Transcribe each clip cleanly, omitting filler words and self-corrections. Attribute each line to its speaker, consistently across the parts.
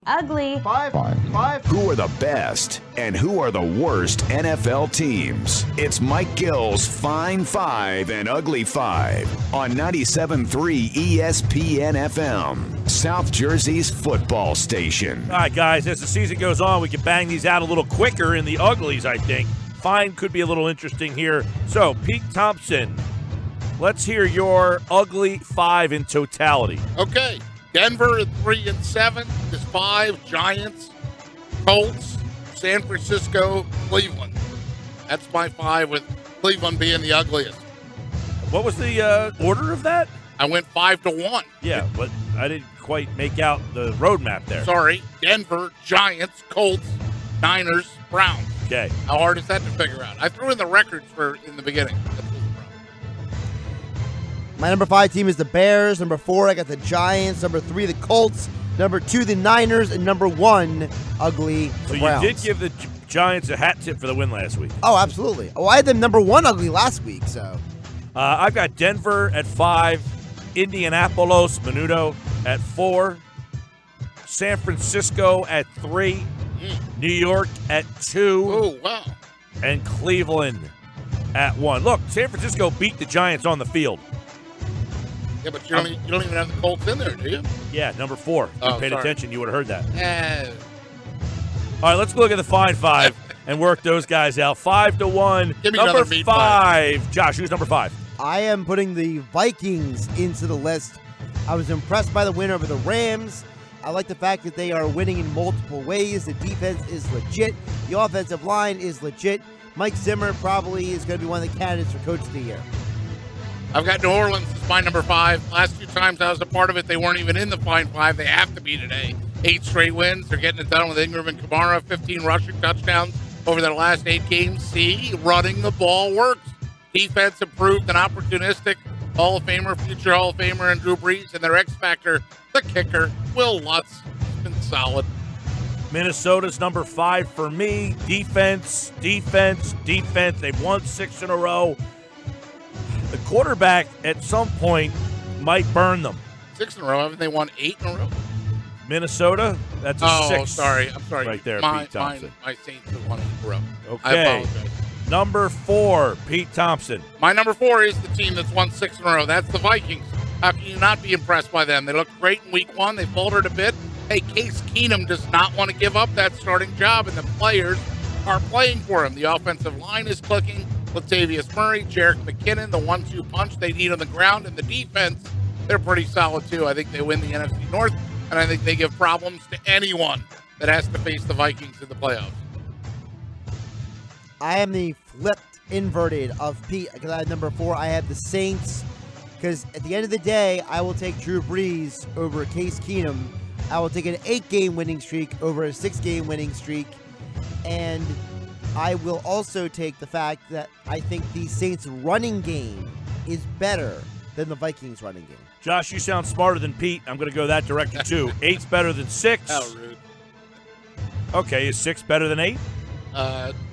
Speaker 1: Ugly.
Speaker 2: Five.
Speaker 3: Who are the best and who are the worst NFL teams? It's Mike Gill's Fine Five and Ugly Five on 97.3 ESPN FM, South Jersey's football station.
Speaker 4: All right, guys, as the season goes on, we can bang these out a little quicker in the uglies, I think. Fine could be a little interesting here. So, Pete Thompson, let's hear your ugly five in totality.
Speaker 5: Okay. Denver at 3-7 is 5. Giants, Colts, San Francisco, Cleveland. That's my 5, with Cleveland being the ugliest.
Speaker 4: What was the order of that?
Speaker 5: I went 5-1.
Speaker 4: Yeah, but I didn't quite make out the roadmap there.
Speaker 5: Sorry. Denver, Giants, Colts, Niners, Browns.
Speaker 4: Okay.
Speaker 5: How hard is that to figure out? I threw in the records in the beginning.
Speaker 2: My number 5 team is the Bears. Number 4, I got the Giants. Number 3, the Colts. Number 2, the Niners. And number 1, ugly, the Browns.
Speaker 4: You did give the Giants a hat tip for the win last week.
Speaker 2: Oh, absolutely. Oh, I had them number 1 ugly last week, so.
Speaker 4: I've got Denver at 5, Indianapolis, Menudo at 4, San Francisco at 3, New York at 2.
Speaker 5: Oh, wow.
Speaker 4: And Cleveland at 1. Look, San Francisco beat the Giants on the field.
Speaker 5: Yeah, but you don't even have the Colts in there, do you?
Speaker 4: Yeah, number 4. If you paid attention, you would have heard that. All right, let's look at the Fine Five and work those guys out. 5-1.
Speaker 5: Give me
Speaker 4: number
Speaker 5: another
Speaker 4: 5. Josh, who's number 5?
Speaker 2: I am putting the Vikings into the list. I was impressed by the win over the Rams. I like the fact that they are winning in multiple ways. The defense is legit. The offensive line is legit. Mike Zimmer probably is going to be one of the candidates for Coach of the Year.
Speaker 5: I've got New Orleans as my number 5. Last 2 times I was a part of it, they weren't even in the Fine 5. They have to be today. 8 straight wins. They're getting it done with Ingram and Kamara. 15 rushing touchdowns over their last 8 games. See, running the ball works. Defense improved and opportunistic. Hall of Famer, future Hall of Famer, and Drew Brees. And their X Factor, the kicker, Will Lutz. He's been solid.
Speaker 4: Minnesota's number 5 for me. Defense. They've won 6 in a row. The quarterback at some point might burn them.
Speaker 5: 6 in a row. Haven't they won 8 in a row?
Speaker 4: Minnesota? That's a 6.
Speaker 5: Oh, sorry. I'm sorry.
Speaker 4: Right there,
Speaker 5: my,
Speaker 4: Pete Thompson.
Speaker 5: My Saints have won 8 in a row.
Speaker 4: Okay.
Speaker 5: I apologize.
Speaker 4: Number 4, Pete Thompson.
Speaker 5: My number 4 is the team that's won 6 in a row. That's the Vikings. How can you not be impressed by them? They looked great in week 1. They faltered a bit. Hey, Case Keenum does not want to give up that starting job, and the players are playing for him. The offensive line is clicking. Latavius Murray, Jerick McKinnon, the 1-2 punch they need on the ground, and the defense, they're pretty solid too. I think they win the NFC North, and I think they give problems to anyone that has to face the Vikings in the playoffs.
Speaker 2: I am the flipped inverted of Pete because I have number 4. I have the Saints because at the end of the day, I will take Drew Brees over Case Keenum. I will take an 8-game winning streak over a 6-game winning streak, and I will also take the fact that I think the Saints' running game is better than the Vikings' running game.
Speaker 4: Josh, you sound smarter than Pete. I'm going to go that direction, too. 8's better than 6.
Speaker 5: How rude.
Speaker 4: Okay, is 6 better than 8?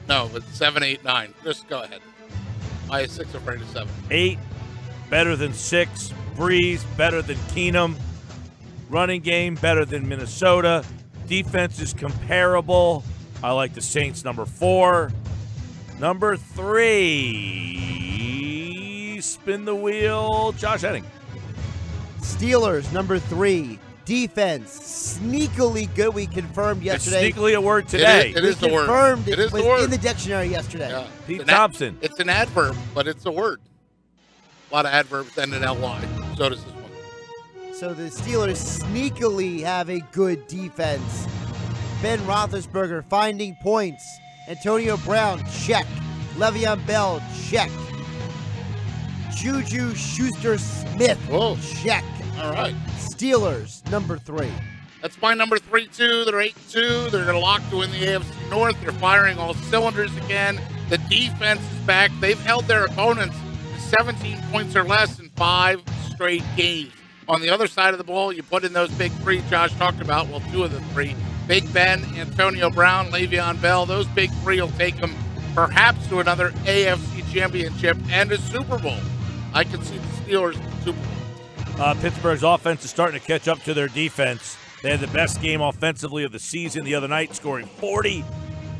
Speaker 5: No, but 7, 8, 9. Just go ahead. I have 6 afraid of 7.
Speaker 4: 8 better than 6. Breeze better than Keenum. Running game better than Minnesota. Defense is comparable. I like the Saints, number 4. Number 3. Spin the wheel. Josh Hennig.
Speaker 2: Steelers, number 3. Defense, sneakily good. We confirmed yesterday.
Speaker 4: It's sneakily a word today.
Speaker 5: It is the word.
Speaker 2: Confirmed
Speaker 5: It is
Speaker 2: was
Speaker 5: the word.
Speaker 2: in the dictionary yesterday.
Speaker 5: Yeah.
Speaker 4: Pete Thompson.
Speaker 5: It's an adverb, but it's a word. A lot of adverbs end in ly. So does this one.
Speaker 2: So the Steelers sneakily have a good defense. Ben Roethlisberger finding points. Antonio Brown, check. Le'Veon Bell, check. Juju Schuster-Smith, check.
Speaker 5: All right.
Speaker 2: Steelers, number 3.
Speaker 5: That's my number 3, too. They're 8-2. They're going to lock to win the AFC North. They're firing all cylinders again. The defense is back. They've held their opponents to 17 points or less in 5 straight games. On the other side of the ball, you put in those big 3 Josh talked about. Well, 2 of the 3. Big Ben, Antonio Brown, Le'Veon Bell. Those big 3 will take them perhaps to another AFC championship and a Super Bowl. I can see the Steelers in the Super Bowl.
Speaker 4: Pittsburgh's offense is starting to catch up to their defense. They had the best game offensively of the season the other night, scoring 40.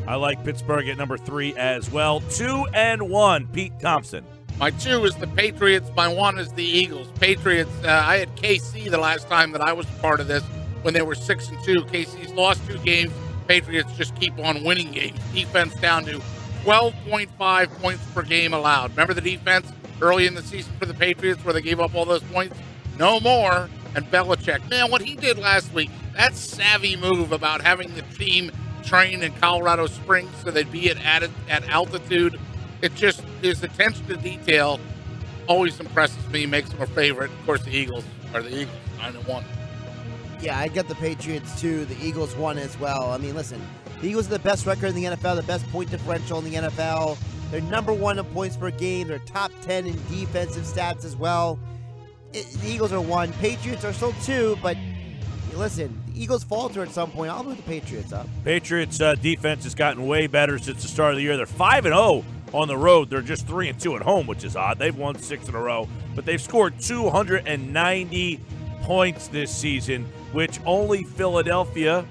Speaker 4: I like Pittsburgh at number 3 as well. 2-1, Pete Thompson.
Speaker 5: My 2 is the Patriots. My 1 is the Eagles. Patriots, I had KC the last time that I was part of this when they were 6-2. KC's lost 2 games. Patriots just keep on winning games. Defense down to 12.5 points per game allowed. Remember the defense early in the season for the Patriots where they gave up all those points? No more. And Belichick, man, what he did last week, that savvy move about having the team train in Colorado Springs so they'd be at altitude, it just, his attention to detail always impresses me, makes him a favorite. Of course, the Eagles are the Eagles, 9-1.
Speaker 2: Yeah, I got the Patriots too. The Eagles won as well. I mean, listen, the Eagles are the best record in the NFL, the best point differential in the NFL. They're number 1 in points per game. They're top 10 in defensive stats as well. The Eagles are 1. Patriots are still 2, but listen, the Eagles falter at some point. I'll move the Patriots up.
Speaker 4: Patriots defense has gotten way better since the start of the year. They're 5-0 on the road. They're just 3-2 at home, which is odd. They've won 6 in a row, but they've scored 290 points this season, which only Philadelphia,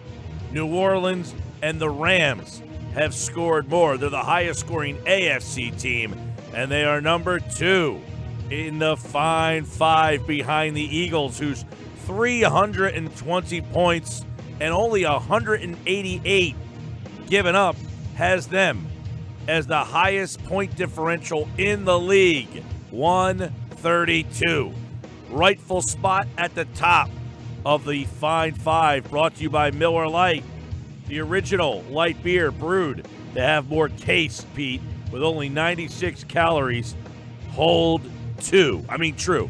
Speaker 4: New Orleans, and the Rams have scored more. They're the highest scoring AFC team, and they are number 2 in the Fine Five behind the Eagles, whose 320 points and only 188 given up has them as the highest point differential in the league, 132. Rightful spot at the top of the Fine Five, brought to you by Miller Lite, the original light beer brewed to have more taste, Pete, with only 96 calories. Hold 2. I mean, true.